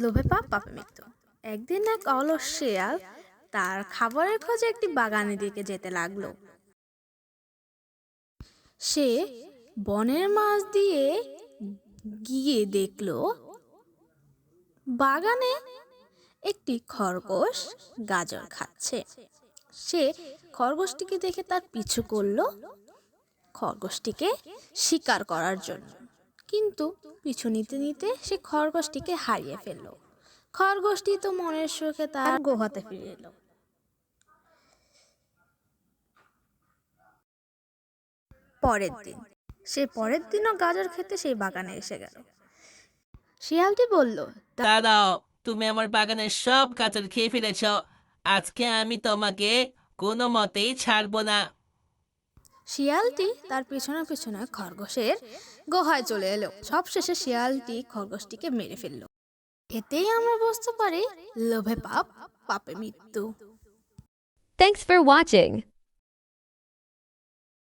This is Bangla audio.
লোভে পাপ পাপে মৃত্যু। একদিন এক অলস শেয়াল তার খাবারের খোঁজে একটি বাগানের দিকে যেতে লাগলো। সে বনের মাঝ দিয়ে গিয়ে দেখলো বাগানে একটি খরগোশ গাজর খাচ্ছে। সে খরগোশটিকে দেখে তার পিছু করলো খরগোশটিকে শিকার করার জন্য, কিন্তু পিছু নিতে নিতে সে খরগোশটিকে হারিয়ে ফেললো। খরগোশটি তো মনের সুখে তার গুহাতে ফিরে এলো। পরের দিনও গাজর খেতে সেই বাগানে এসে গেল। শিয়ালটি বলল, দাদাও, তুমি আমার বাগানের সব গাজর খেয়ে ফেলেছ। আজকে আমি তোমাকে কোনো মতেই ছাড়বো না। শিয়ালটি তার পিছনে পিছনে খরগোশের গুহায় চলে এলো। সবশেষে শিয়ালটি খরগোশটিকে মেরে ফেললো। এতেই আমরা বুঝতে পারি লোভে পাপ পাপে মৃত্যু। Thanks for watching.